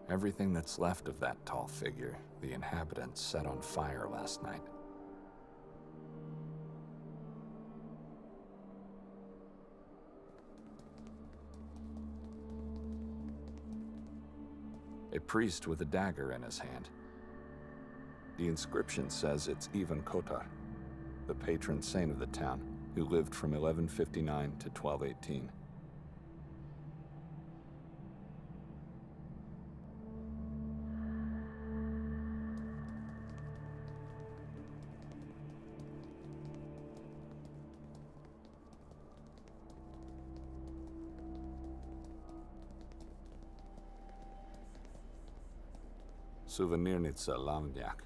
Everything that's left of that tall figure, the inhabitants set on fire last night. A priest with a dagger in his hand. The inscription says it's even Kotar, the patron saint of the town, who lived from 1159 to 1218. Souvenirnica Lavnyak.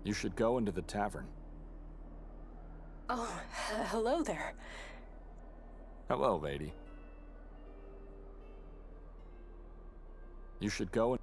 You should go into the tavern. Oh, hello there. Hello, lady. You should go and...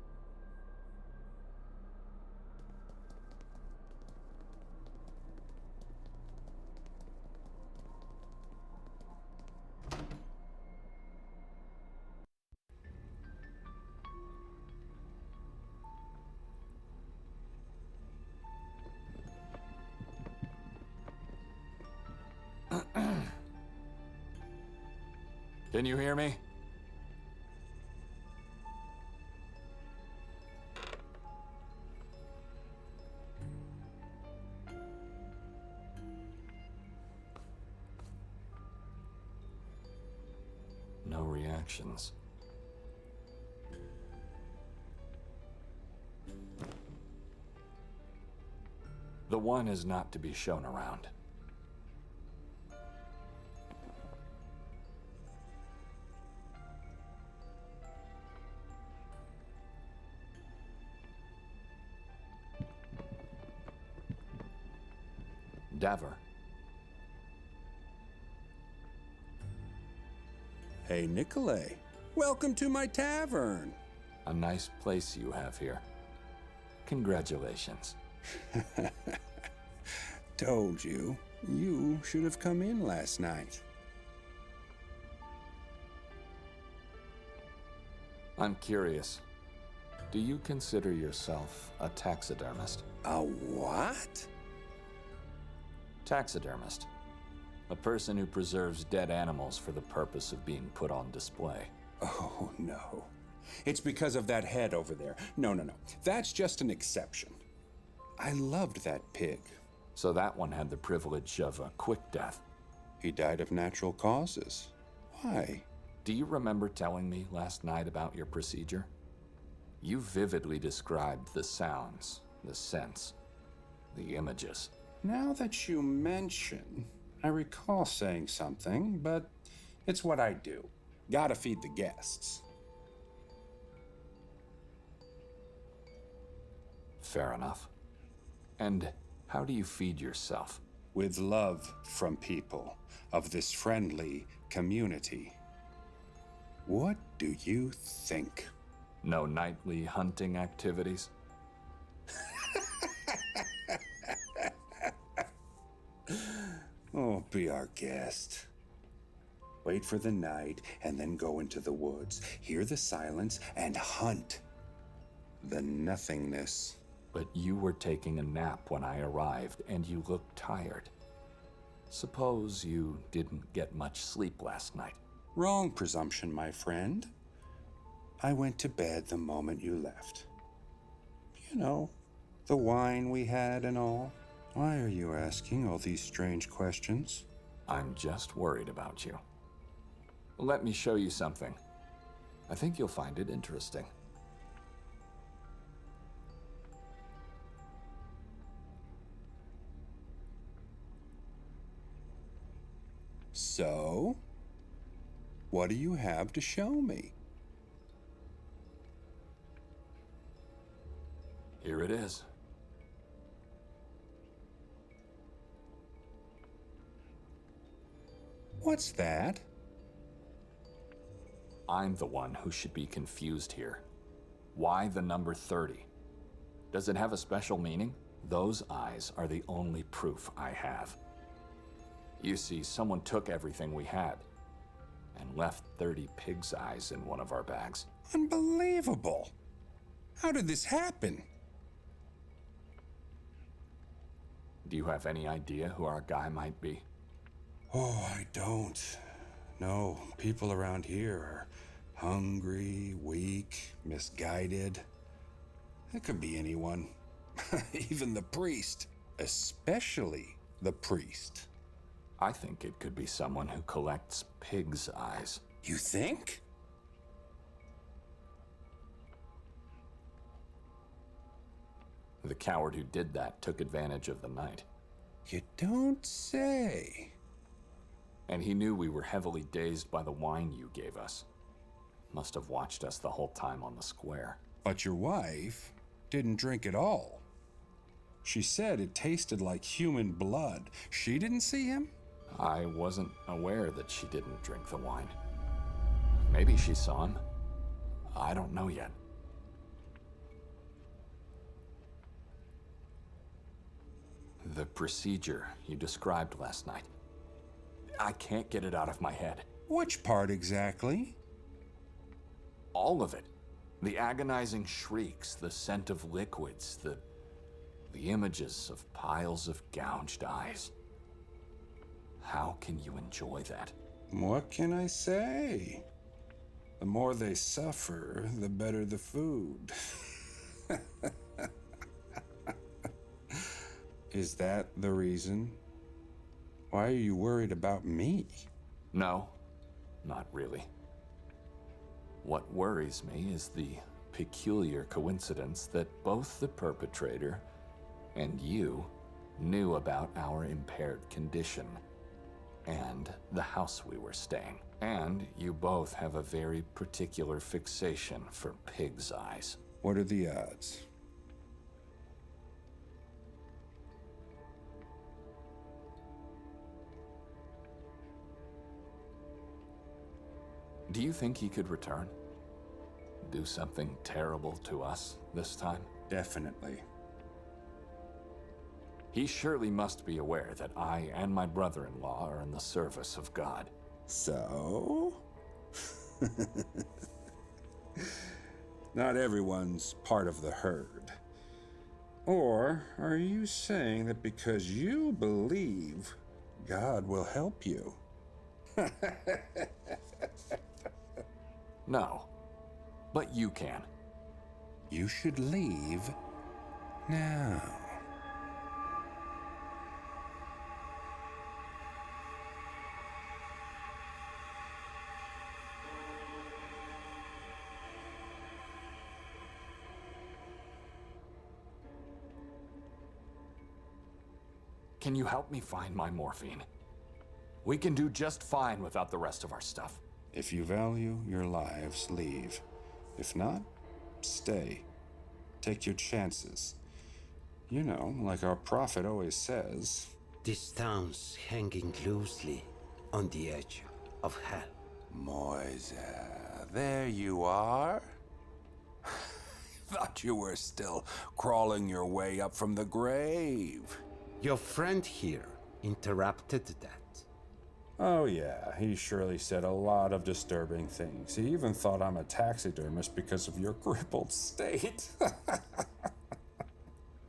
Can you hear me? No reactions. The one is not to be shown around. Daver. Hey, Nikolay. Welcome to my tavern. A nice place you have here. Congratulations. Told you. You should have come in last night. I'm curious. Do you consider yourself a taxidermist? A what? Taxidermist. A person who preserves dead animals for the purpose of being put on display. Oh, no. It's because of that head over there. No. That's just an exception. I loved that pig. So that one had the privilege of a quick death. He died of natural causes. Why? Do you remember telling me last night about your procedure? You vividly described the sounds, the scents, the images. Now that you mention, I recall saying something, but it's what I do. Gotta feed the guests. Fair enough. And how do you feed yourself? With love from people of this friendly community. What do you think? No nightly hunting activities? Oh, be our guest. Wait for the night and then go into the woods. Hear the silence and hunt the nothingness. But you were taking a nap when I arrived and you looked tired. Suppose you didn't get much sleep last night. Wrong presumption, my friend. I went to bed the moment you left. You know, the wine we had and all. Why are you asking all these strange questions? I'm just worried about you. Let me show you something. I think you'll find it interesting. So, what do you have to show me? Here it is. What's that? I'm the one who should be confused here. Why the number 30? Does it have a special meaning? Those eyes are the only proof I have. You see, someone took everything we had and left 30 pig's eyes in one of our bags. Unbelievable! How did this happen? Do you have any idea who our guy might be? Oh, I don't. No, people around here are hungry, weak, misguided. It could be anyone. Even the priest. Especially the priest. I think it could be someone who collects pig's eyes. You think? The coward who did that took advantage of the night. You don't say. And he knew we were heavily dazed by the wine you gave us. Must have watched us the whole time on the square. But your wife didn't drink at all. She said it tasted like human blood. She didn't see him? I wasn't aware that she didn't drink the wine. Maybe she saw him. I don't know yet. The procedure you described last night. I can't get it out of my head. Which part exactly? All of it. The agonizing shrieks, the scent of liquids, the images of piles of gouged eyes. How can you enjoy that? What can I say? The more they suffer, the better the food. Is that the reason? Why are you worried about me? No, not really. What worries me is the peculiar coincidence that both the perpetrator and you knew about our impaired condition and the house we were staying. And you both have a very particular fixation for pig's eyes. What are the odds? Do you think he could return? Do something terrible to us this time? Definitely. He surely must be aware that I and my brother-in-law are in the service of God. So? Not everyone's part of the herd. Or are you saying that because you believe, God will help you? No, but you can. You should leave now. Can you help me find my morphine? We can do just fine without the rest of our stuff. If you value your lives, leave. If not, stay. Take your chances. You know, like our prophet always says. This town's hanging loosely on the edge of hell. Moise, there you are. Thought you were still crawling your way up from the grave. Your friend here interrupted that. Oh yeah, he surely said a lot of disturbing things. He even thought I'm a taxidermist because of your crippled state.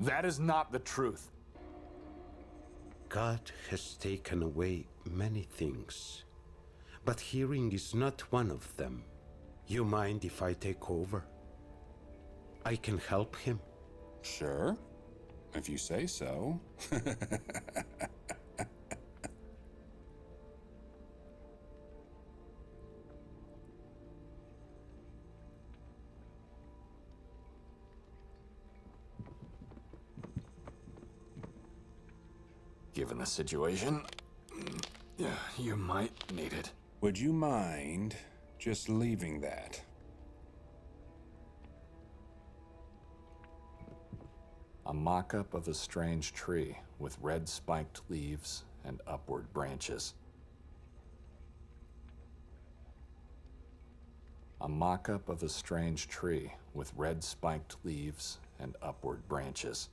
That is not the truth. God has taken away many things, but hearing is not one of them. You mind if I take over? I can help him. Sure, if you say so. Given the situation, you might need it. Would you mind just leaving that? A mock-up of a strange tree with red spiked leaves and upward branches. A mock-up of a strange tree with red spiked leaves and upward branches.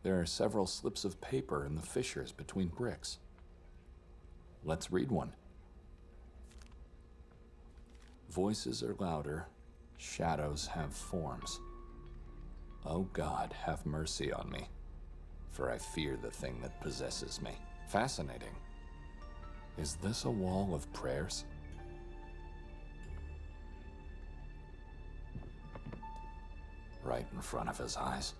There are several slips of paper in the fissures between bricks. Let's read one. Voices are louder, shadows have forms. Oh God, have mercy on me, for I fear the thing that possesses me. Fascinating. Is this a wall of prayers? Right in front of his eyes.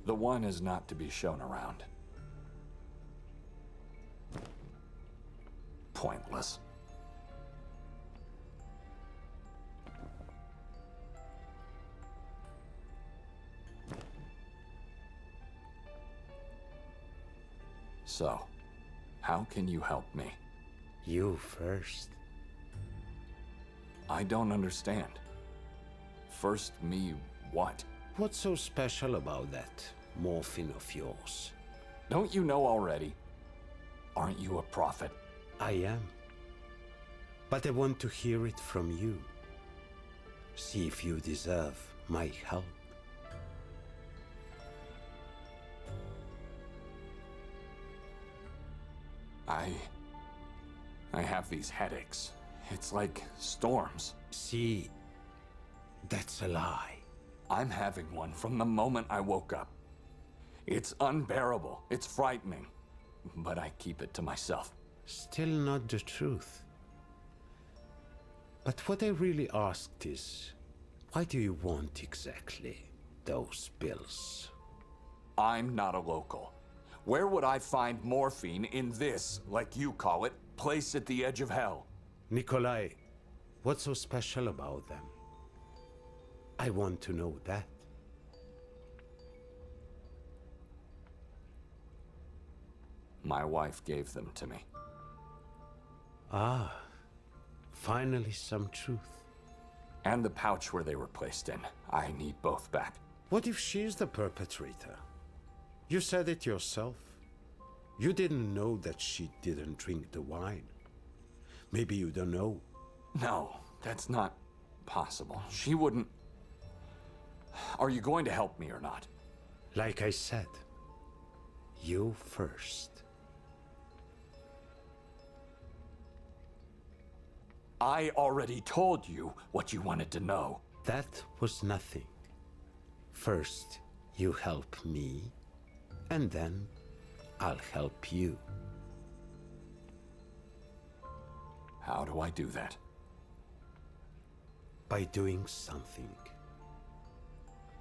The one is not to be shown around. Pointless. So, how can you help me? You first. I don't understand. First me, what? What's so special about that morphine of yours? Don't you know already? Aren't you a prophet? I am. But I want to hear it from you. See if you deserve my help. I have these headaches. It's like storms. See, that's a lie. I'm having one from the moment I woke up. It's unbearable. It's frightening. But I keep it to myself. Still not the truth. But what I really asked is, why do you want exactly those pills? I'm not a local. Where would I find morphine in this, like you call it, place at the edge of hell? Nikolai, what's so special about them? I want to know that. My wife gave them to me. Ah, finally some truth. And the pouch where they were placed in. I need both back. What if she's the perpetrator? You said it yourself. You didn't know that she didn't drink the wine. Maybe you don't know. No, that's not possible. She wouldn't... Are you going to help me or not? Like I said, you first. I already told you what you wanted to know. That was nothing. First, you help me, and then I'll help you. How do I do that? By doing something.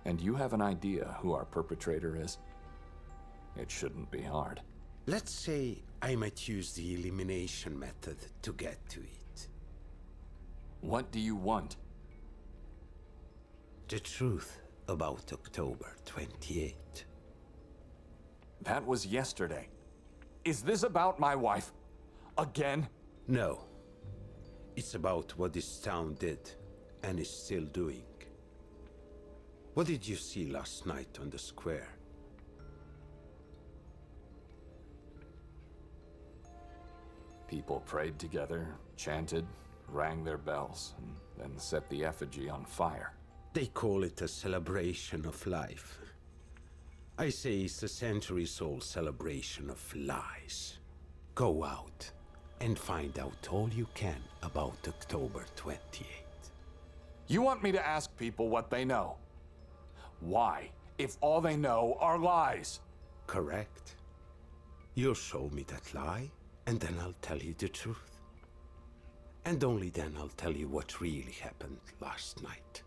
And you have an idea who our perpetrator is? It shouldn't be hard. Let's say I might use the elimination method to get to it. What do you want? The truth about October 28. That was yesterday. Is this about my wife? Again? No. It's about what this town did and is still doing. What did you see last night on the square? People prayed together, chanted, rang their bells, and then set the effigy on fire. They call it a celebration of life. I say it's a centuries-old celebration of lies. Go out and find out all you can about October 28. You want me to ask people what they know? Why, if all they know are lies? Correct. You'll show me that lie, and then I'll tell you the truth. And only then I'll tell you what really happened last night.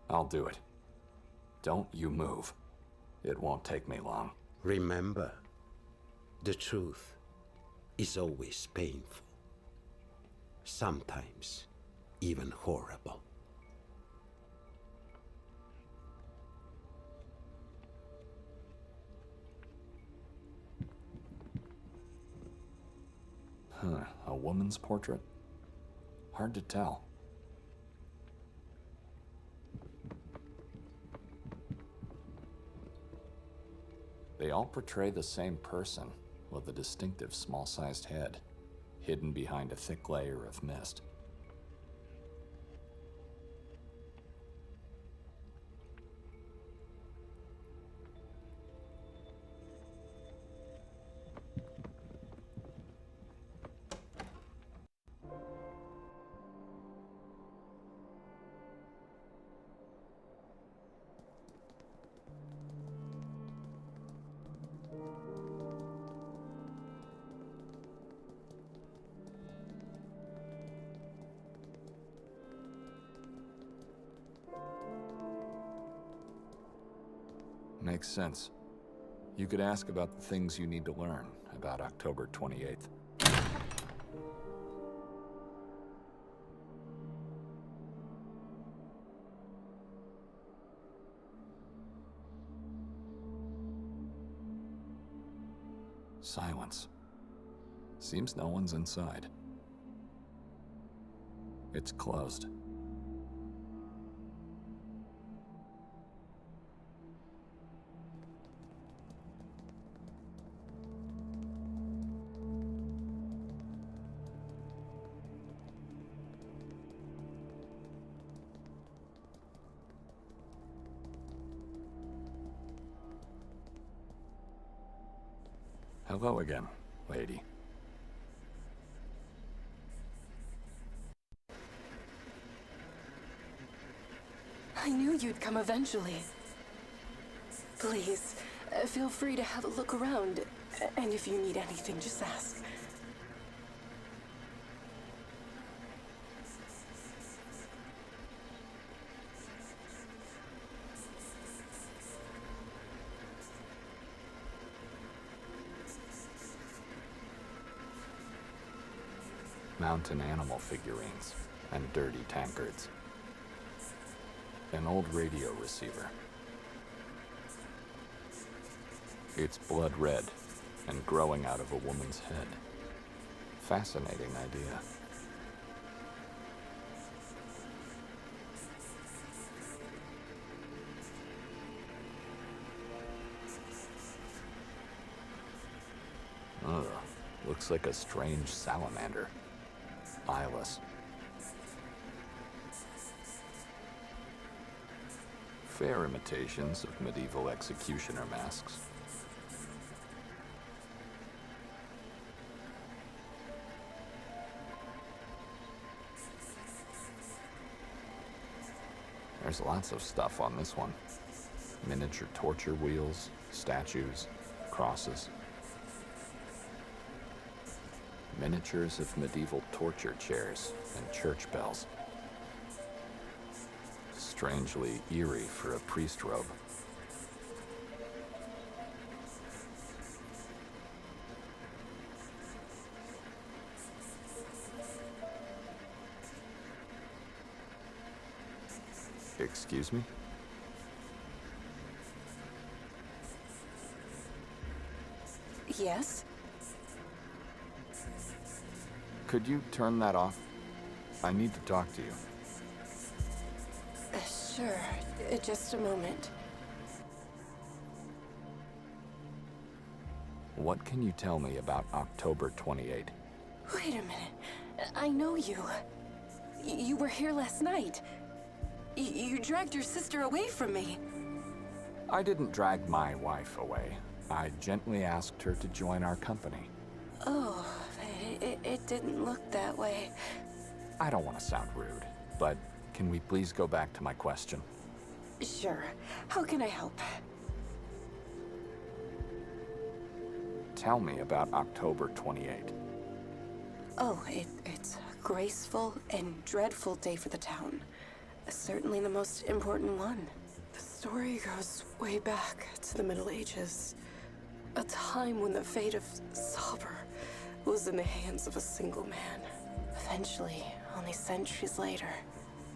I'll do it. Don't you move. It won't take me long. Remember, the truth is always painful. Sometimes even horrible. A woman's portrait? Hard to tell. They all portray the same person, with a distinctive small-sized head, hidden behind a thick layer of mist. Makes sense. You could ask about the things you need to learn about October 28th. Silence. Seems no one's inside. It's closed. Hello again, lady. I knew you'd come eventually. Please, feel free to have a look around. And if you need anything, just ask. Mountain animal figurines and dirty tankards. An old radio receiver. It's blood red and growing out of a woman's head. Fascinating idea. Ugh, looks like a strange salamander. Eyeless. Fair imitations of medieval executioner masks. There's lots of stuff on this one. Miniature torture wheels, statues, crosses. Miniatures of medieval torture chairs and church bells. Strangely eerie for a priest robe. Excuse me? Yes? Could you turn that off? I need to talk to you. Sure. Just a moment. What can you tell me about October 28? Wait a minute. I know you. You were here last night. You dragged your sister away from me. I didn't drag my wife away. I gently asked her to join our company. Oh, it didn't look that way. I don't want to sound rude, but can we please go back to my question? Sure. How can I help? Tell me about October 28. Oh, it's a graceful and dreadful day for the town. Certainly the most important one. The story goes way back to the Middle Ages. A time when the fate of Sauber was in the hands of a single man. Eventually, only centuries later,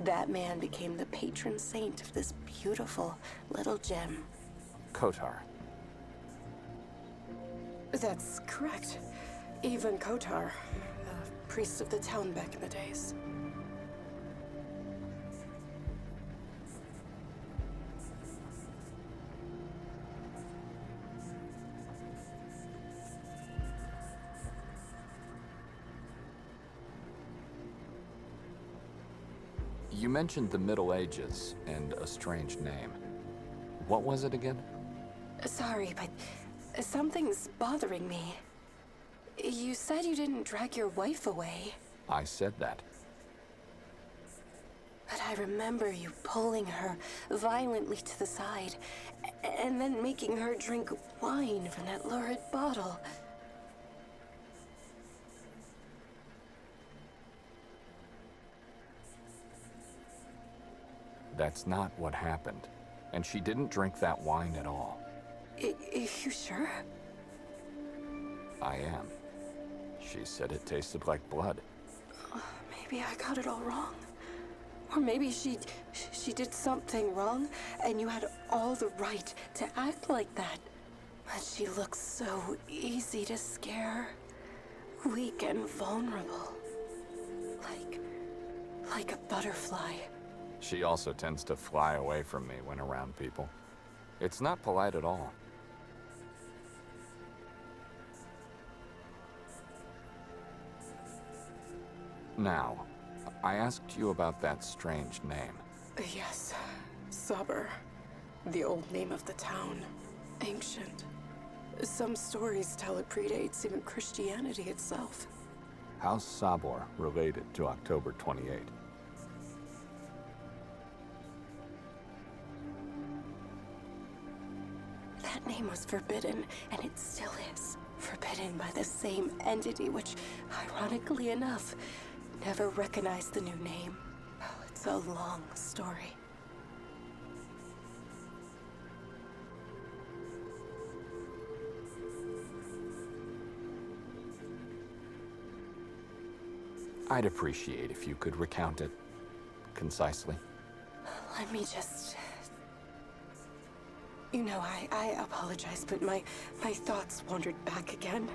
that man became the patron saint of this beautiful little gem. Kotar. That's correct. Even Kotar, a priest of the town back in the days. You mentioned the Middle Ages and a strange name. What was it again? Sorry, but something's bothering me. You said you didn't drag your wife away. I said that. But I remember you pulling her violently to the side, and then making her drink wine from that lurid bottle. That's not what happened. And she didn't drink that wine at all. You sure? I am. She said it tasted like blood. Maybe I got it all wrong. Or maybe she did something wrong, and you had all the right to act like that. But she looks so easy to scare. Weak and vulnerable. Like a butterfly. She also tends to fly away from me when around people. It's not polite at all. Now, I asked you about that strange name. Yes, Sabr. The old name of the town. Ancient. Some stories tell it predates even Christianity itself. How's Sabor related to October 28? That name was forbidden, and it still is. Forbidden by the same entity which, ironically enough, never recognized the new name. Oh, it's a long story. I'd appreciate if you could recount it concisely. Let me just... You know, I apologize, but my thoughts wandered back again.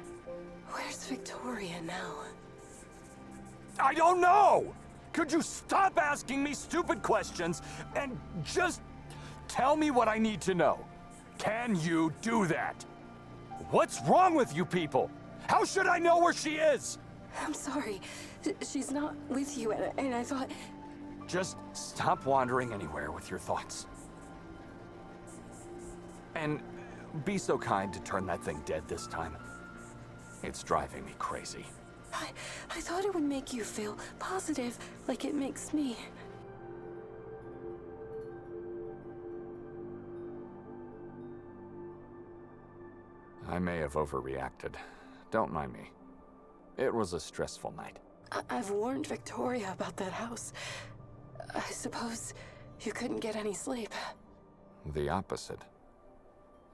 Where's Victoria now? I don't know! Could you stop asking me stupid questions and just tell me what I need to know? Can you do that? What's wrong with you people? How should I know where she is? I'm sorry. She's not with you, and I thought... Just stop wandering anywhere with your thoughts. And be so kind to turn that thing dead this time. It's driving me crazy. I thought it would make you feel positive, like it makes me. I may have overreacted. Don't mind me. It was a stressful night. I've warned Victoria about that house. I suppose you couldn't get any sleep. The opposite.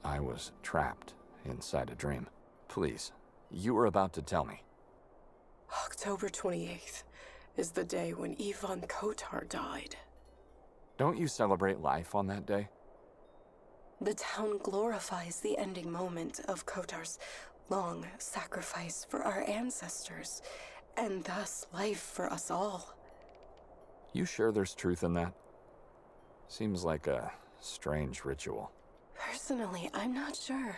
I was trapped inside a dream. Please, you were about to tell me. October 28th is the day when Ivan Kotar died. Don't you celebrate life on that day? The town glorifies the ending moment of Kotar's long sacrifice for our ancestors, and thus life for us all. You sure there's truth in that? Seems like a strange ritual. Personally, I'm not sure.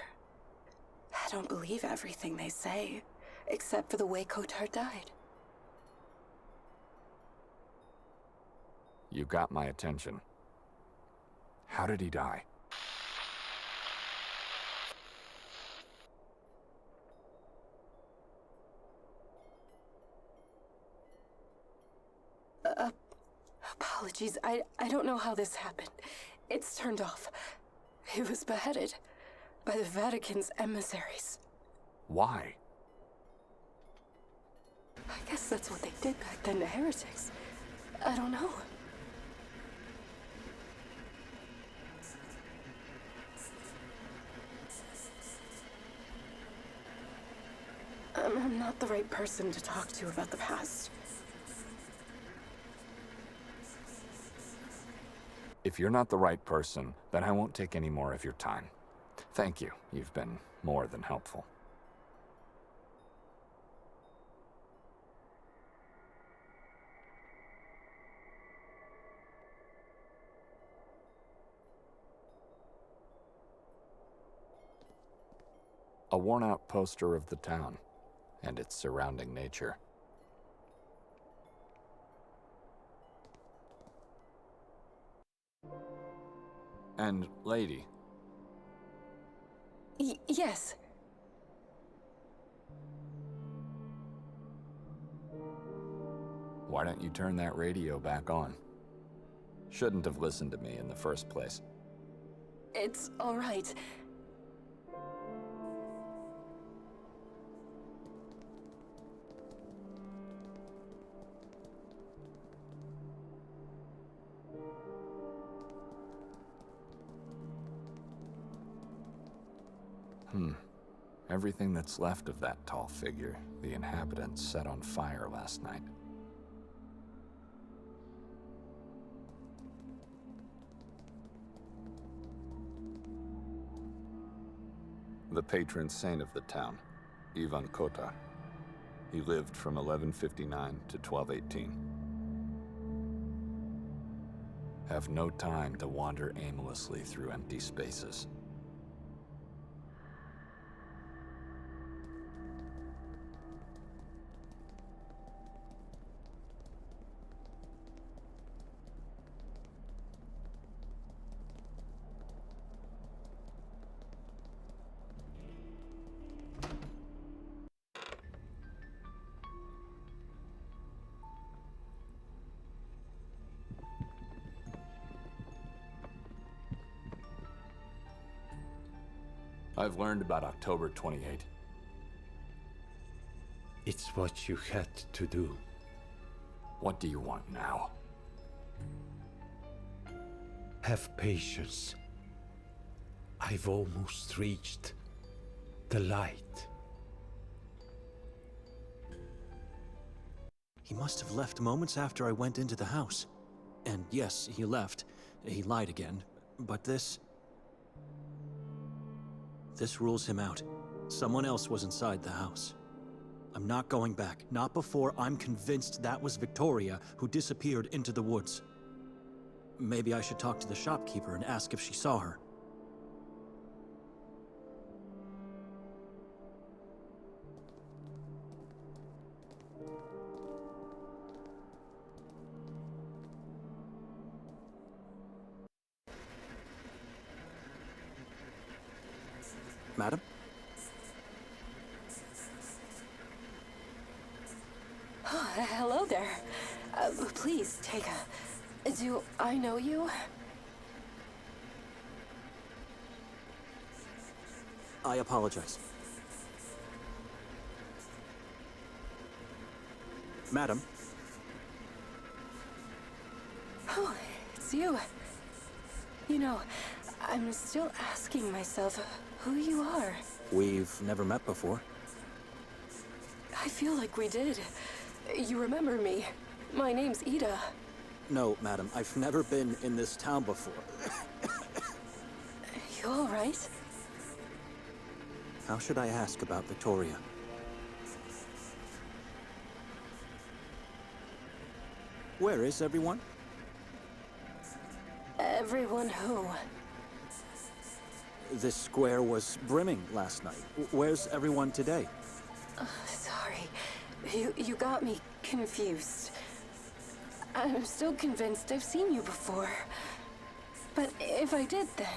I don't believe everything they say, except for the way Kotar died. You got my attention. How did he die? Apologies, I don't know how this happened. It's turned off. He was beheaded by the Vatican's emissaries. Why? I guess that's what they did back then to heretics. I don't know. I'm not the right person to talk to about the past. If you're not the right person, then I won't take any more of your time. Thank you. You've been more than helpful. A worn-out poster of the town and its surrounding nature. And, lady, Yes. why don't you turn that radio back on? Shouldn't have listened to me in the first place. It's all right. Everything that's left of that tall figure, the inhabitants set on fire last night. The patron saint of the town, Ivan Kotar. He lived from 1159 to 1218. Have no time to wander aimlessly through empty spaces. I've learned about October 28. It's what you had to do. What do you want now? Have patience. I've almost reached the light. He must have left moments after I went into the house. And yes, he left. He lied again. But this rules him out. Someone else was inside the house. I'm not going back. Not before I'm convinced that was Victoria who disappeared into the woods. Maybe I should talk to the shopkeeper and ask if she saw her. Madam? Oh, hello there. Please, take a... Do I know you? I apologize. Madam? Oh, it's you. You know, I'm still asking myself who you are. We've never met before. I feel like we did. You remember me. My name's Ida. No, madam, I've never been in this town before. You all right? How should I ask about Victoria? Where is everyone? Everyone who? This square was brimming last night. Where's everyone today? Sorry. You got me confused. I'm still convinced I've seen you before. But if I did, then...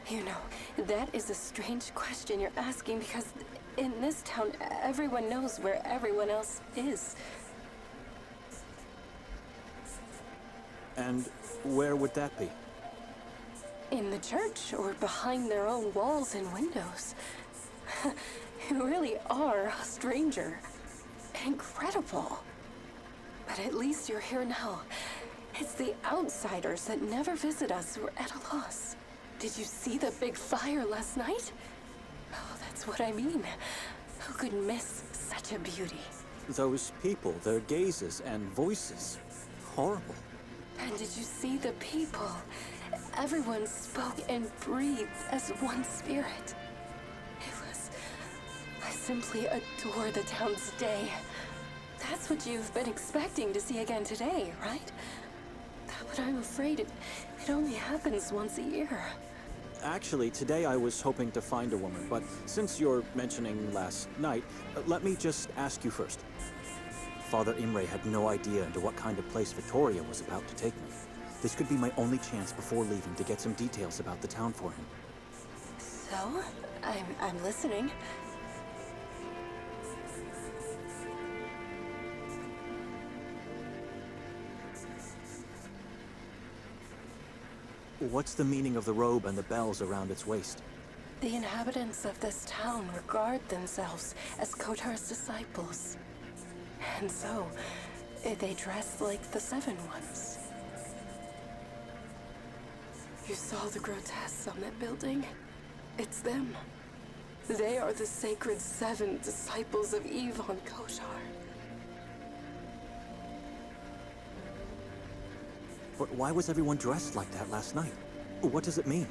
You know, that is a strange question you're asking because in this town, everyone knows where everyone else is. And where would that be? In the church or behind their own walls and windows. You really are a stranger. Incredible. But at least you're here now. It's the outsiders that never visit us who are at a loss. Did you see the big fire last night? Oh, that's what I mean. Who could miss such a beauty? Those people, their gazes and voices. Horrible. And did you see the people? Everyone spoke and breathed as one spirit. I simply adore the town's day. That's what you've been expecting to see again today, right? But I'm afraid it only happens once a year. Actually, today I was hoping to find a woman, but since you're mentioning last night, let me just ask you first. Father Imre had no idea into what kind of place Victoria was about to take me. This could be my only chance before leaving to get some details about the town for him. So, I'm listening. What's the meaning of the robe and the bells around its waist? The inhabitants of this town regard themselves as Kotar's disciples. And so, they dress like the Seven Ones. You saw the grotesques on that building? It's them. They are the sacred seven disciples of Yvonne Kotar. But why was everyone dressed like that last night? What does it mean?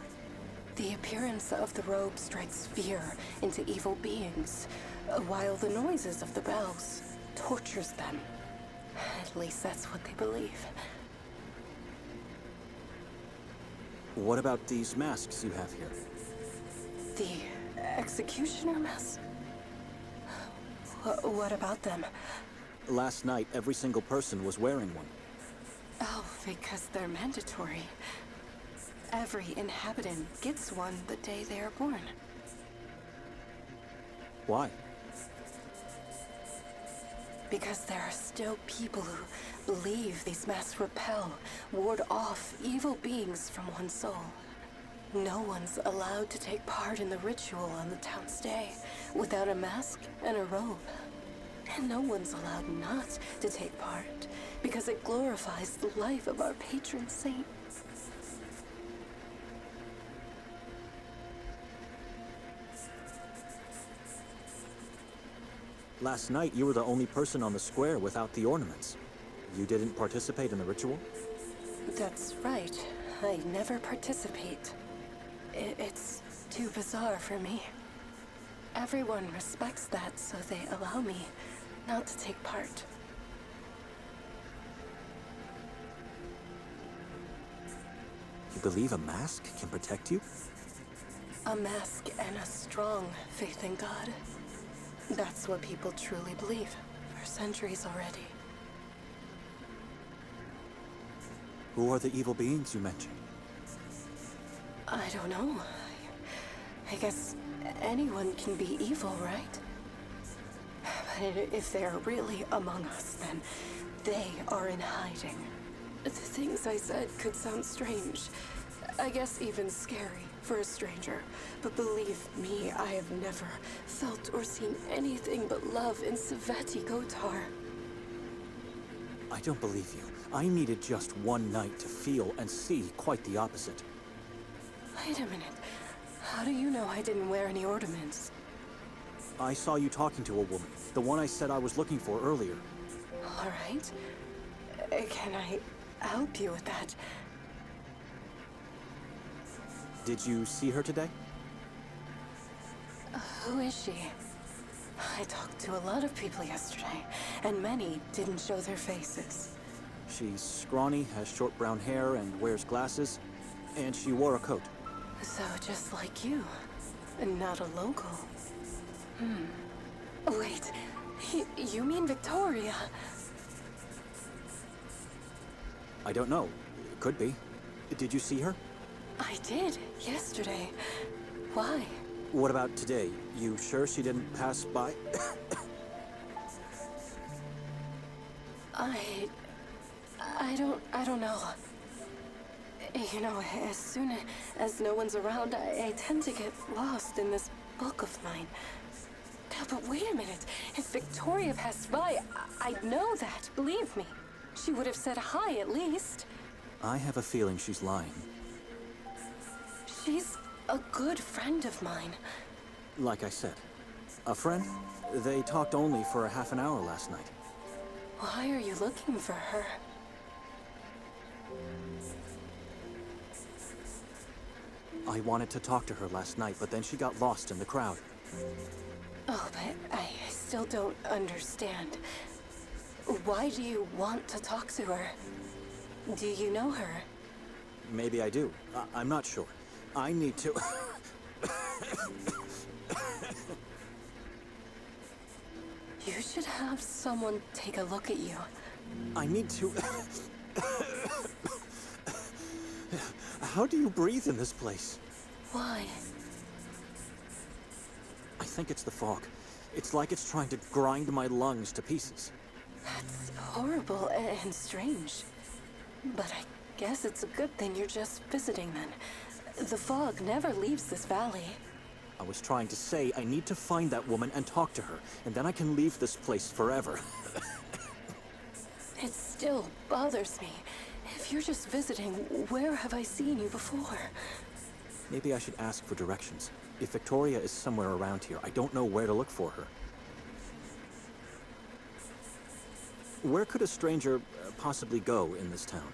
The appearance of the robe strikes fear into evil beings, while the noises of the bells tortures them. At least that's what they believe. What about these masks you have here? The executioner mask? What about them? Last night, every single person was wearing one. Oh, because they're mandatory. Every inhabitant gets one the day they are born. Why? Because there are still people who believe these masks repel, ward off evil beings from one's soul. No one's allowed to take part in the ritual on the town's day without a mask and a robe. And no one's allowed not to take part because it glorifies the life of our patron saint. Last night, you were the only person on the square without the ornaments. You didn't participate in the ritual? That's right. I never participate. It's too bizarre for me. Everyone respects that, so they allow me not to take part. You believe a mask can protect you? A mask and a strong faith in God. That's what people truly believe for centuries already. Who are the evil beings you mentioned? I don't know. I guess anyone can be evil, right? But if they're really among us, then they are in hiding. The things I said could sound strange. I guess even scary for a stranger. But believe me, I have never felt or seen anything but love in Sveti Kotar. I don't believe you. I needed just one night to feel and see quite the opposite. Wait a minute. How do you know I didn't wear any ornaments? I saw you talking to a woman, the one I said I was looking for earlier. All right. Can I help you with that? Did you see her today? Who is she? I talked to a lot of people yesterday, and many didn't show their faces. She's scrawny, has short brown hair, and wears glasses, and she wore a coat. So just like you, and not a local. Wait, you mean Victoria? I don't know. Could be. Did you see her? I did, yesterday. Why? What about today? You sure she didn't pass by? I don't know. You know, as soon as no one's around, I tend to get lost in this book of mine. But wait a minute. If Victoria passed by, I'd know that, believe me. She would have said hi at least. I have a feeling she's lying. She's a good friend of mine. Like I said, a friend? They talked only for a half an hour last night. Why are you looking for her? I wanted to talk to her last night, but then she got lost in the crowd. Oh, but I still don't understand. Why do you want to talk to her? Do you know her? Maybe I do. I'm not sure. I need to... You should have someone take a look at you. I need to... How do you breathe in this place? Why? I think it's the fog. It's like it's trying to grind my lungs to pieces. That's horrible and strange. But I guess it's a good thing you're just visiting then. The fog never leaves this valley. I was trying to say I need to find that woman and talk to her, and then I can leave this place forever. It still bothers me. If you're just visiting, where have I seen you before? Maybe I should ask for directions. If Victoria is somewhere around here, I don't know where to look for her. Where could a stranger possibly go in this town?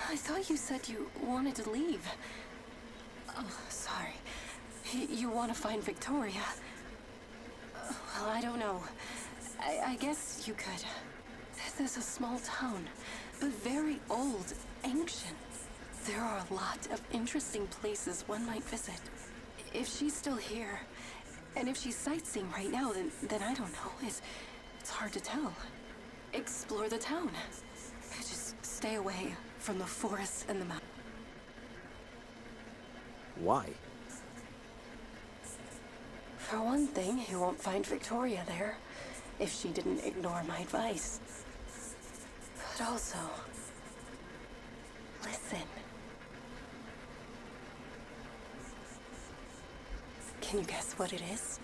I thought you said you wanted to leave. Oh, sorry. You want to find Victoria? Well, I don't know. I guess you could. This is a small town, but very old, ancient. There are a lot of interesting places one might visit. If she's still here, and if she's sightseeing right now, then I don't know. It's hard to tell. Explore the town. Just stay away from the forest and the mountain. Why? For one thing, you won't find Victoria there, if she didn't ignore my advice. But also, listen. Can you guess what it is?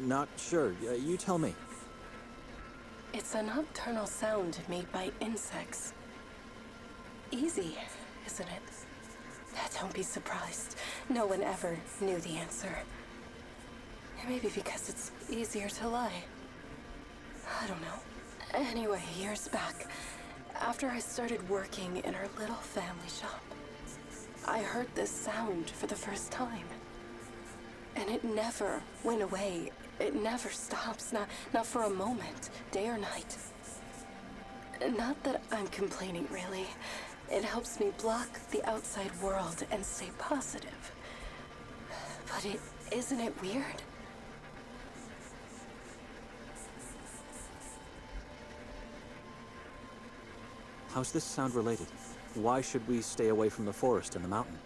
Not sure. You tell me. It's a nocturnal sound made by insects. Easy, isn't it? Don't be surprised. No one ever knew the answer. Maybe because it's easier to lie. I don't know. Anyway, years back, after I started working in our little family shop, I heard this sound for the first time. And it never went away. It never stops, not for a moment, day or night. Not that I'm complaining, really. It helps me block the outside world and stay positive. But isn't it weird? How's this sound related? Why should we stay away from the forest and the mountain?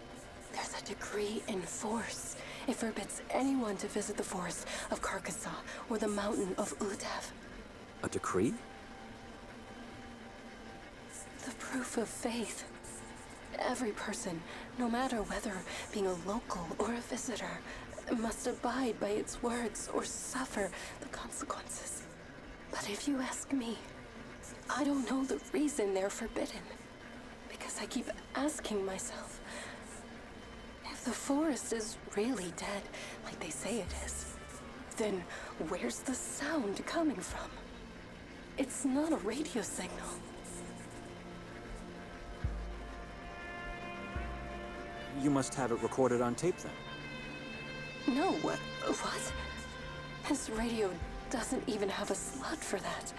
There's a decree in force. It forbids anyone to visit the forest of Carcassonne or the mountain of Udev. A decree? The proof of faith. Every person, no matter whether being a local or a visitor, must abide by its words or suffer the consequences. But if you ask me, I don't know the reason they're forbidden. Because I keep asking myself, if the forest is really dead, like they say it is, then where's the sound coming from? It's not a radio signal. You must have it recorded on tape then. No, what? This radio doesn't even have a slot for that.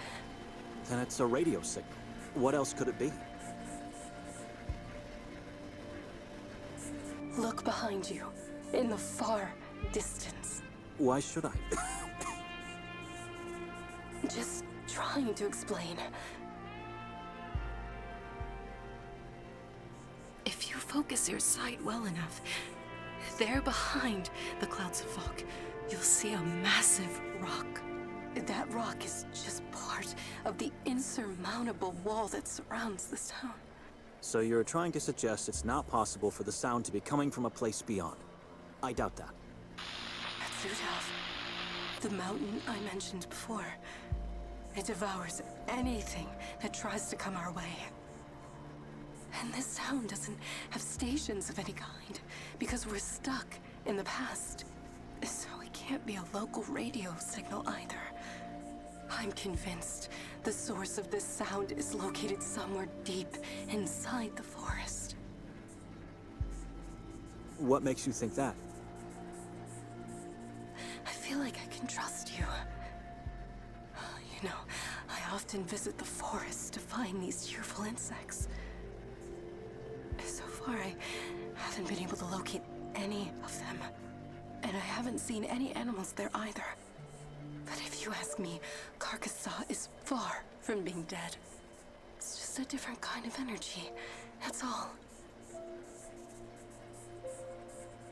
Then it's a radio signal. What else could it be? Look behind you, in the far distance. Why should I? Just trying to explain. If you focus your sight well enough, there behind the clouds of fog, you'll see a massive rock. That rock is just part of the insurmountable wall that surrounds this town. So you're trying to suggest it's not possible for the sound to be coming from a place beyond. I doubt that. That's Udev, the mountain I mentioned before. It devours anything that tries to come our way. And this town doesn't have stations of any kind, because we're stuck in the past. So it can't be a local radio signal either. I'm convinced the source of this sound is located somewhere deep inside the forest. What makes you think that? I feel like I can trust you. You know, I often visit the forest to find these cheerful insects. So far, I haven't been able to locate any of them. And I haven't seen any animals there either. But if you ask me, Carcassonne is far from being dead. It's just a different kind of energy, that's all.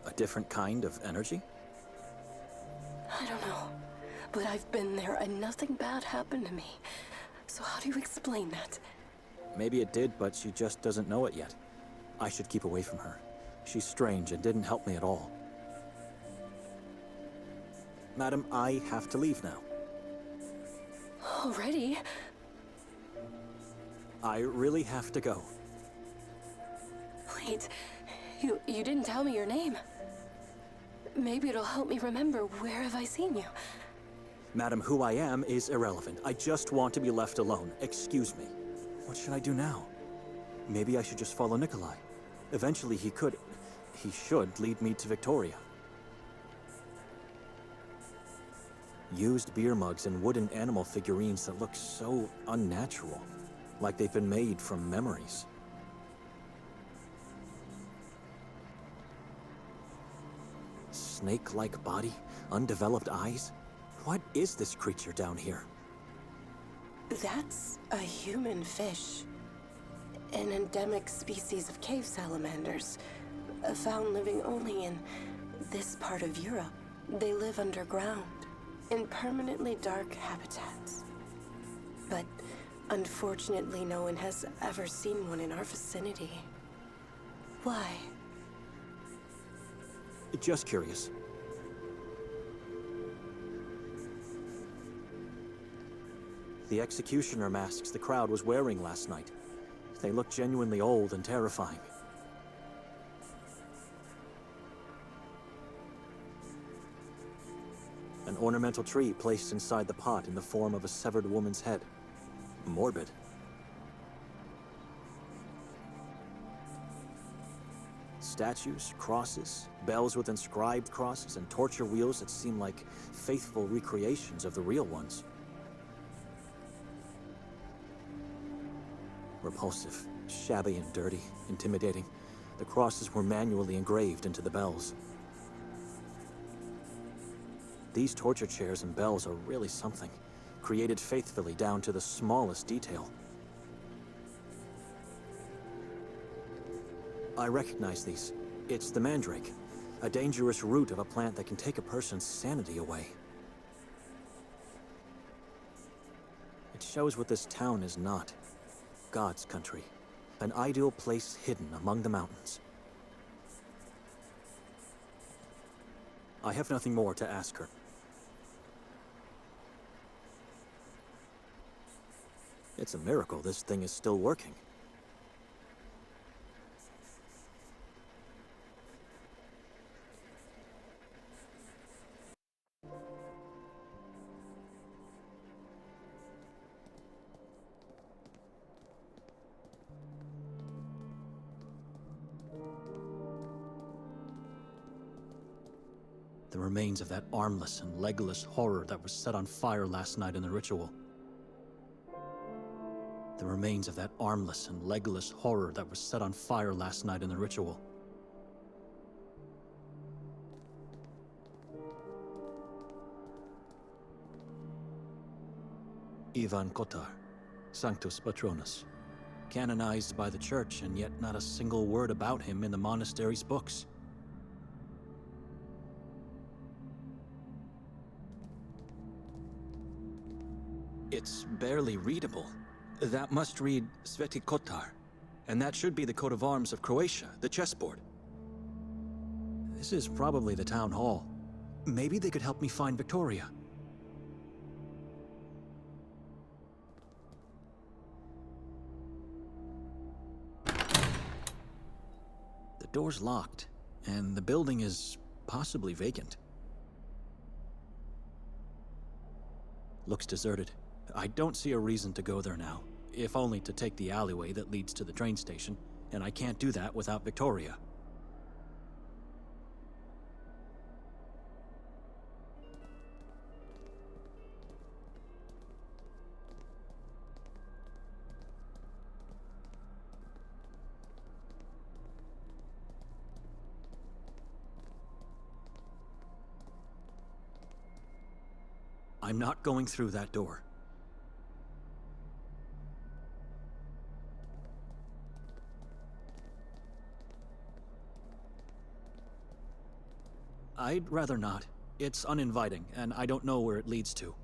A different kind of energy? I don't know, but I've been there and nothing bad happened to me. So how do you explain that? Maybe it did, but she just doesn't know it yet. I should keep away from her. She's strange and didn't help me at all. Madam, I have to leave now. Already? I really have to go. Wait, you didn't tell me your name. Maybe it'll help me remember where have I seen you. Madam, who I am is irrelevant. I just want to be left alone. Excuse me. What should I do now? Maybe I should just follow Nikolai. Eventually he should lead me to Victoria. Used beer mugs and wooden animal figurines that look so unnatural, like they've been made from memories. Snake-like body, undeveloped eyes. What is this creature down here? That's a human fish. An endemic species of cave salamanders, found living only in this part of Europe. They live underground, in permanently dark habitats. But unfortunately, no one has ever seen one in our vicinity. Why? Just curious. The executioner masks the crowd was wearing last night. They look genuinely old and terrifying. An ornamental tree placed inside the pot in the form of a severed woman's head. Morbid. Statues, crosses, bells with inscribed crosses, and torture wheels that seem like faithful recreations of the real ones. Repulsive, shabby and dirty, intimidating. The crosses were manually engraved into the bells. These torture chairs and bells are really something, created faithfully down to the smallest detail. I recognize these. It's the mandrake, a dangerous root of a plant that can take a person's sanity away. It shows what this town is not. God's country, an ideal place hidden among the mountains. I have nothing more to ask her. It's a miracle this thing is still working. The remains of that armless and legless horror that was set on fire last night in the ritual. The remains of that armless and legless horror that was set on fire last night in the ritual. Ivan Kotar, Sanctus Patronus, canonized by the church, and yet not a single word about him in the monastery's books. It's barely readable. That must read Sveti Kotar, and that should be the coat of arms of Croatia, the chessboard. This is probably the town hall. Maybe they could help me find Victoria. The door's locked, and the building is possibly vacant. Looks deserted. I don't see a reason to go there now, if only to take the alleyway that leads to the train station, and I can't do that without Victoria. I I'm not going through that door. I'd rather not. It's uninviting, and I don't know where it leads to.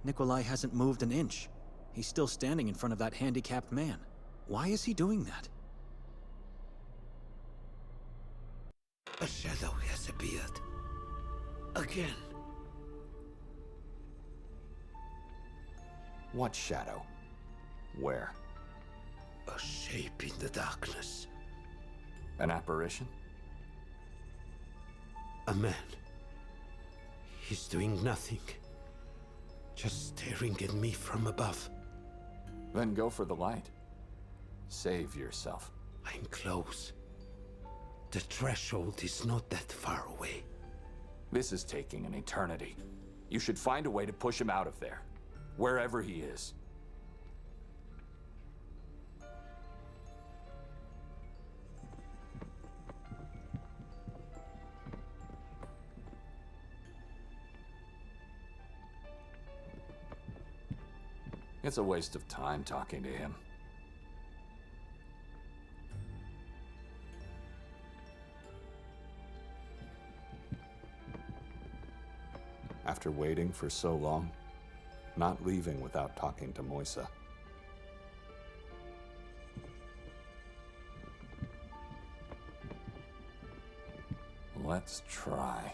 Nikolai hasn't moved an inch. He's still standing in front of that handicapped man. Why is he doing that? A shadow has appeared. Again. What shadow? Where? A shape in the darkness. An apparition? A man. He's doing nothing. Just staring at me from above. Then go for the light. Save yourself. I'm close. The threshold is not that far away. This is taking an eternity. You should find a way to push him out of there. Wherever he is. It's a waste of time talking to him. After waiting for so long, not leaving without talking to Moisa. Let's try.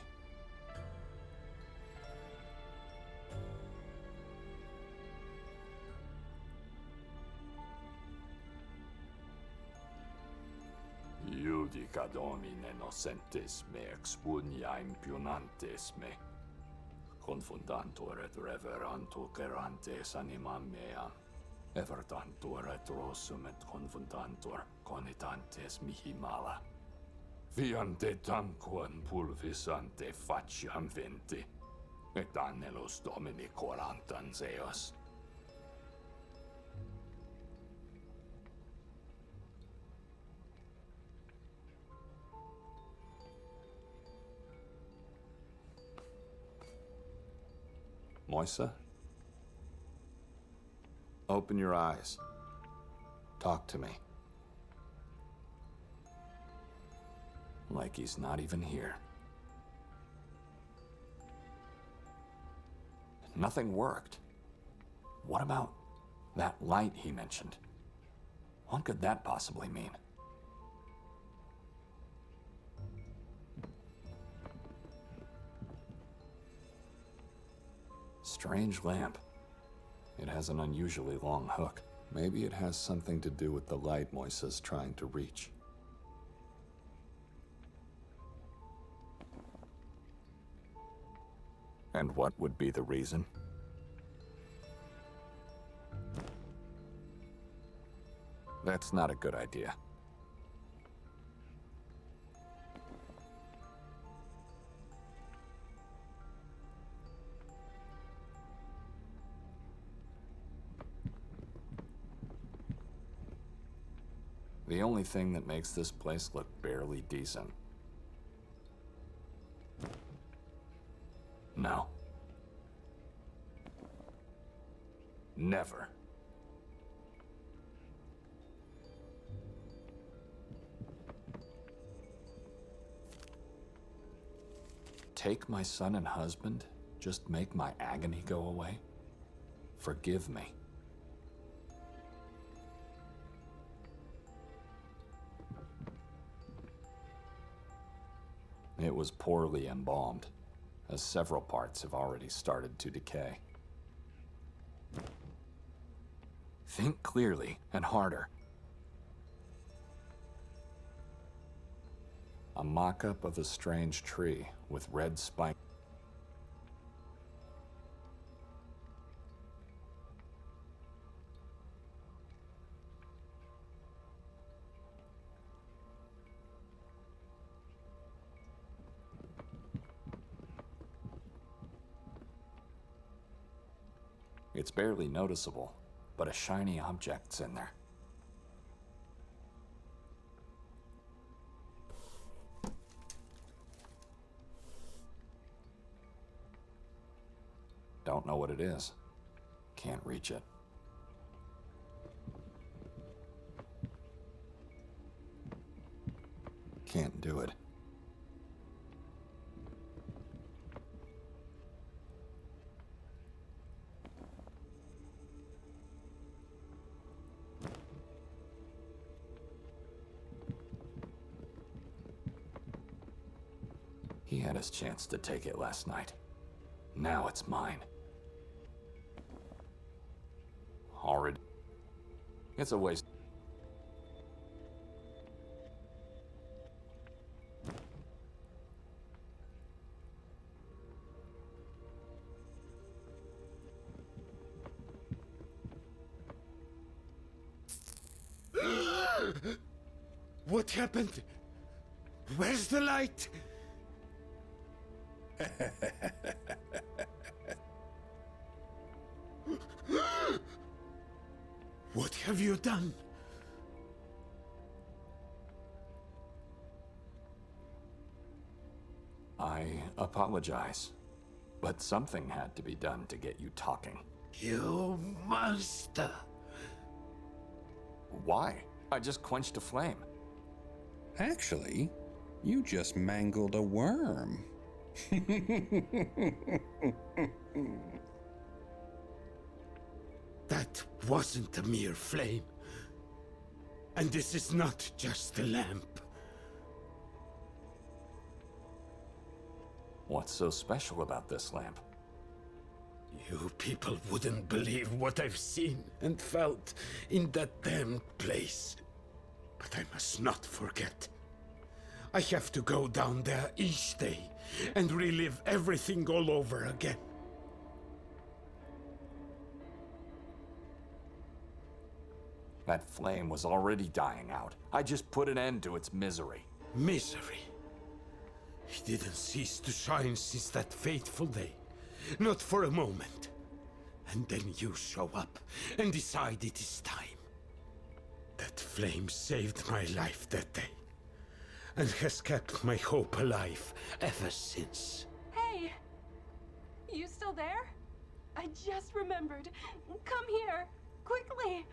Judica Domine nocentes me expunia impunantes me. Confundantur et reverantur gerantes animam meam. Evertantur et rosum et confundantur conitantes mihi mala. Viante tanquam pulvisante faciam venti. Et annelus Domini corantan eos. Moisa? Open your eyes. Talk to me. Like he's not even here. Nothing worked. What about that light he mentioned? What could that possibly mean? Strange lamp. It has an unusually long hook. Maybe it has something to do with the light Moisa's trying to reach. And what would be the reason? That's not a good idea. The only thing that makes this place look barely decent. No. Never. Take my son and husband? Just make my agony go away? Forgive me. It was poorly embalmed, as several parts have already started to decay. Think clearly and harder. A mock-up of a strange tree with red spikes. It's barely noticeable, but a shiny object's in there. Don't know what it is. Can't reach it. Can't do it. He had his chance to take it last night. Now it's mine. Horrid. It's a waste. What happened? Where's the light? What have you done? I apologize, but something had to be done to get you talking. You monster! Why? I just quenched a flame. Actually, you just mangled a worm. That wasn't a mere flame. And this is not just a lamp. What's so special about this lamp? You people wouldn't believe what I've seen and felt in that damned place. But I must not forget. I have to go down there each day and relive everything all over again. That flame was already dying out. I just put an end to its misery. Misery. It didn't cease to shine since that fateful day. Not for a moment. And then you show up and decide it is time. That flame saved my life that day. And has kept my hope alive ever since. Hey! You still there? I just remembered. Come here, quickly!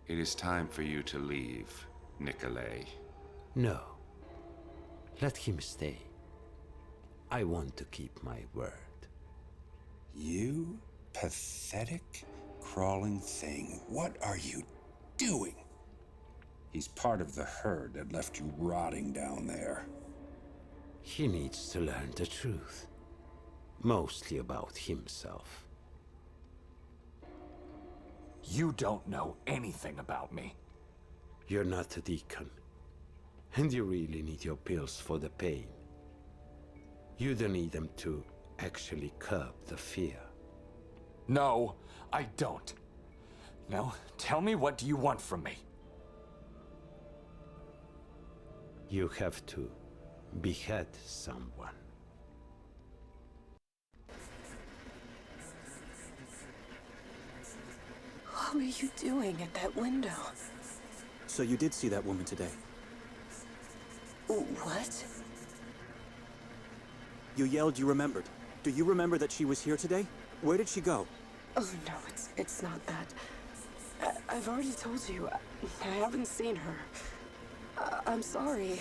It is time for you to leave, Nikolay. No. Let him stay. I want to keep my word. You pathetic, crawling thing. What are you doing? He's part of the herd that left you rotting down there. He needs to learn the truth. Mostly about himself. You don't know anything about me. You're not a deacon. And you really need your pills for the pain. You don't need them to actually curb the fear. No, I don't. Now, tell me, what do you want from me? You have to behead someone. What were you doing at that window? So you did see that woman today? What? You yelled you remembered. Do you remember that she was here today? Where did she go? Oh, no, it's not that. I've already told you. I haven't seen her. I'm sorry.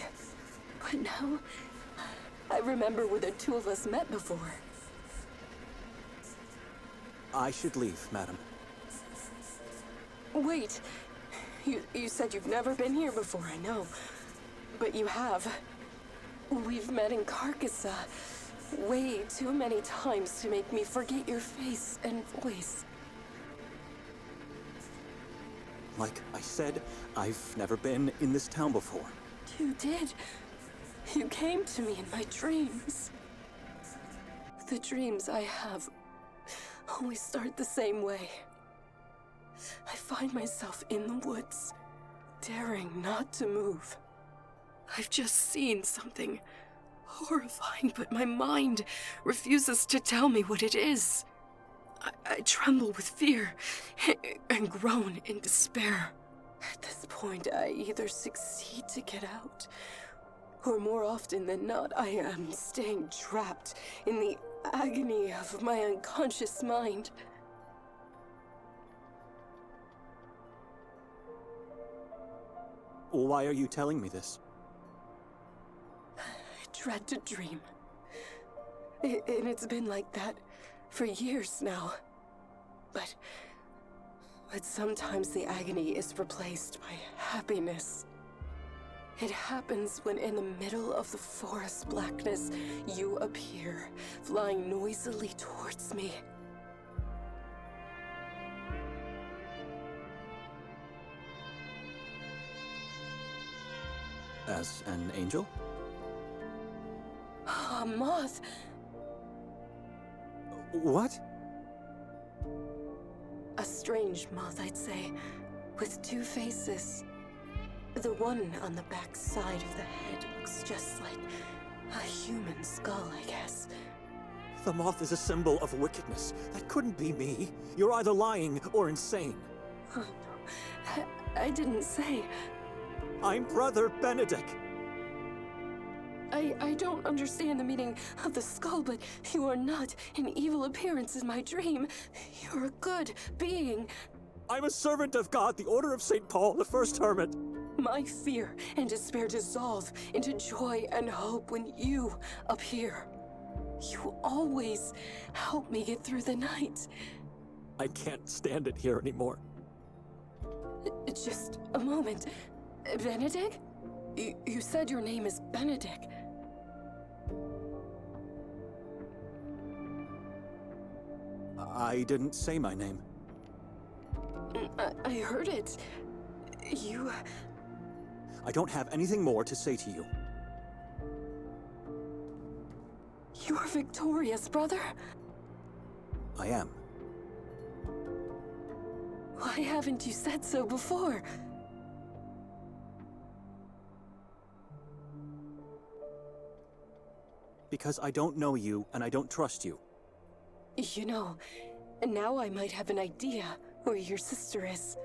But now, I remember where the two of us met before. I should leave, madam. Wait. You said you've never been here before, I know. But you have. We've met in Carcassonne way too many times to make me forget your face and voice. Like I said, I've never been in this town before. You did. You came to me in my dreams. The dreams I have always start the same way. I find myself in the woods, daring not to move. I've just seen something horrifying, but my mind refuses to tell me what it is. I tremble with fear and groan in despair. At this point, I either succeed to get out, or more often than not, I am staying trapped in the agony of my unconscious mind. Why are you telling me this? I dread to dream. And it's been like that for years now. But sometimes the agony is replaced by happiness. It happens when in the middle of the forest blackness, you appear, flying noisily towards me. As an angel? Ah, moth! What? A strange moth, I'd say, with two faces. The one on the back side of the head looks just like a human skull, I guess. The moth is a symbol of wickedness. That couldn't be me. You're either lying or insane. Oh, no. I didn't say. I'm Brother Benedict. I don't understand the meaning of the skull, but you are not an evil appearance in my dream. You're a good being. I'm a servant of God, the Order of St. Paul, the first hermit. My fear and despair dissolve into joy and hope when you appear. You always help me get through the night. I can't stand it here anymore. Just a moment. Benedict? You said your name is Benedict. I didn't say my name. I heard it. You... I don't have anything more to say to you. You're Victoria's brother? I am. Why haven't you said so before? Because I don't know you and I don't trust you. You know, now I might have an idea where your sister is.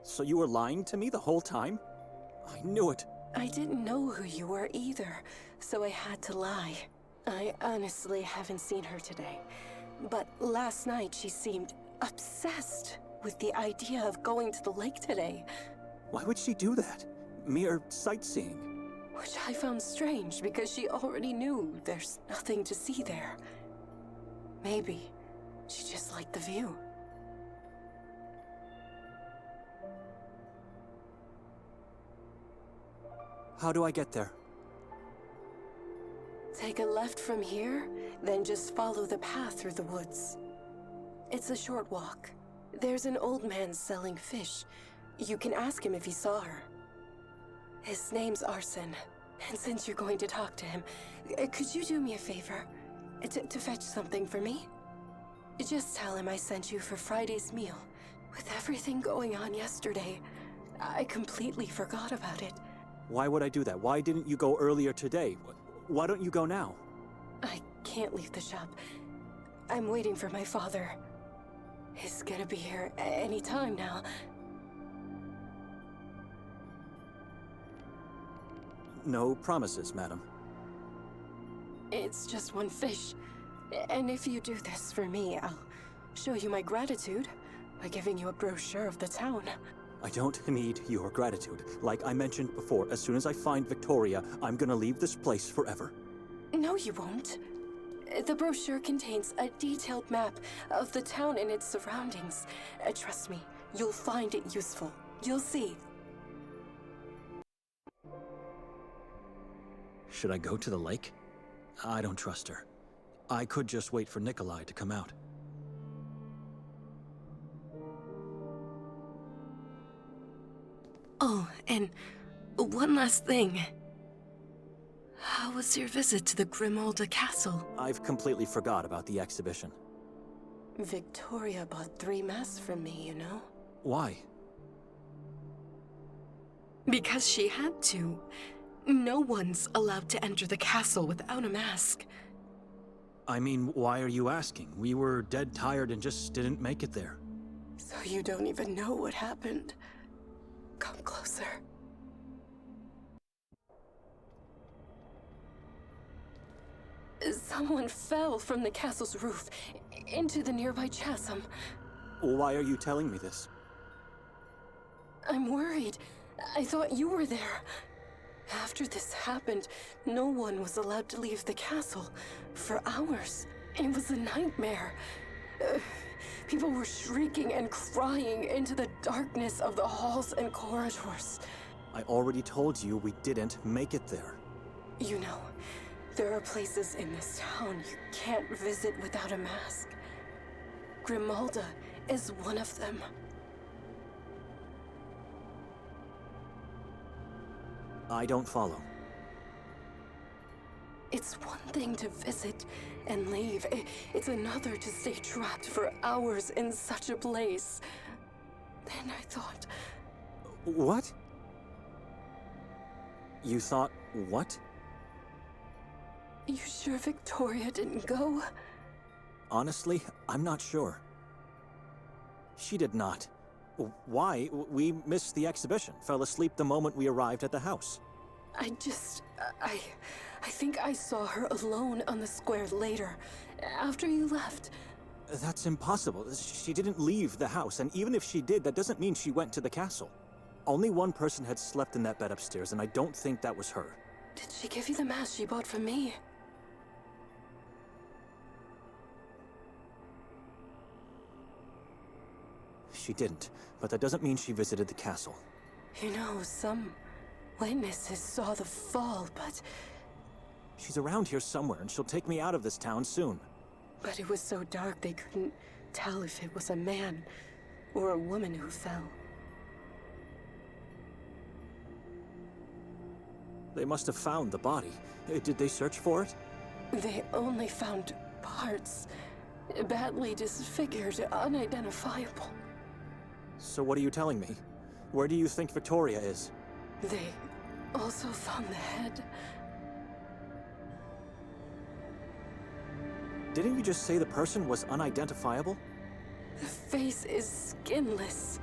So you were lying to me the whole time? I knew it. I didn't know who you were either, so I had to lie. I honestly haven't seen her today. But last night she seemed obsessed with the idea of going to the lake today. Why would she do that? Mere sightseeing. Which I found strange because she already knew there's nothing to see there. Maybe she just liked the view. How do I get there? Take a left from here, then just follow the path through the woods. It's a short walk. There's an old man selling fish. You can ask him if he saw her. His name's Arson, and since you're going to talk to him, could you do me a favor? To fetch something for me? Just tell him I sent you for Friday's meal. With everything going on yesterday, I completely forgot about it. Why would I do that? Why didn't you go earlier today? Why don't you go now? I can't leave the shop. I'm waiting for my father. He's gonna be here any time now. No promises, madam. It's just one fish. And if you do this for me, I'll show you my gratitude by giving you a brochure of the town. I don't need your gratitude. Like I mentioned before, as soon as I find Victoria, I'm gonna leave this place forever. No, you won't. The brochure contains a detailed map of the town and its surroundings. Trust me, you'll find it useful. You'll see. Should I go to the lake? I don't trust her. I could just wait for Nikolai to come out. Oh, and one last thing. How was your visit to the Grimolda Castle? I've completely forgot about the exhibition. Victoria bought 3 masks from me, you know? Why? Because she had to. No one's allowed to enter the castle without a mask. I mean, why are you asking? We were dead tired and just didn't make it there. So you don't even know what happened. Come closer. Someone fell from the castle's roof into the nearby chasm. Why are you telling me this? I'm worried. I thought you were there. After this happened, no one was allowed to leave the castle for hours. It was a nightmare. People were shrieking and crying into the darkness of the halls and corridors. I already told you we didn't make it there. You know, there are places in this town you can't visit without a mask. Grimalda is one of them. I don't follow. It's one thing to visit and leave. It's another to stay trapped for hours in such a place. Then I thought, What? You thought what? you sure Victoria didn't go? Honestly, I'm not sure. She did not. Why? We missed the exhibition, fell asleep the moment we arrived at the house. I think I saw her alone on the square later, after you left. That's impossible. She didn't leave the house, and even if she did, that doesn't mean she went to the castle. Only one person had slept in that bed upstairs, and I don't think that was her. Did she give you the mask she bought for me? She didn't, but that doesn't mean she visited the castle. You know, some witnesses saw the fall, but She's around here somewhere, and she'll take me out of this town soon. it was so dark they couldn't tell if it was a man or a woman who fell. They must have found the body. Did they search for it? They only found parts, badly disfigured, unidentifiable. So what are you telling me? Where do you think Victoria is? They also found the head. Didn't you just say the person was unidentifiable? The face is skinless.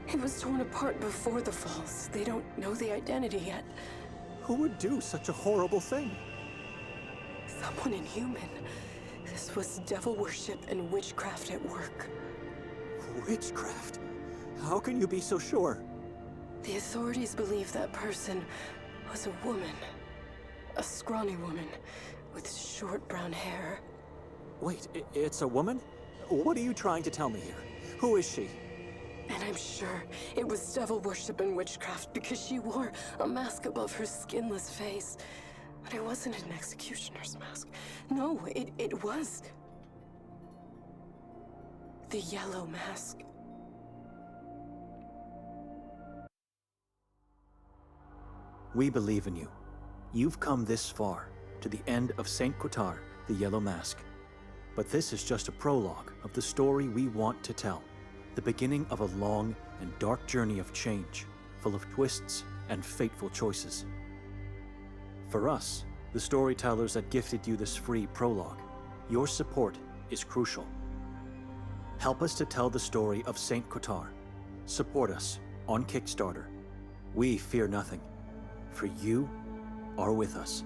It was torn apart before the falls. They don't know the identity yet. Who would do such a horrible thing? Someone inhuman. This was devil worship and witchcraft at work. Witchcraft? How can you be so sure? The authorities believe that person was a woman. A scrawny woman with short brown hair. Wait, it's a woman? What are you trying to tell me here? Who is she? And I'm sure it was devil worship and witchcraft because she wore a mask above her skinless face. But it wasn't an executioner's mask. No, it was the yellow mask. We believe in you. You've come this far, to the end of Saint Kotar, the Yellow Mask. But this is just a prologue of the story we want to tell. The beginning of a long and dark journey of change, full of twists and fateful choices. For us, the storytellers that gifted you this free prologue, your support is crucial. Help us to tell the story of Saint Kotar. Support us on Kickstarter. We fear nothing, for you are with us.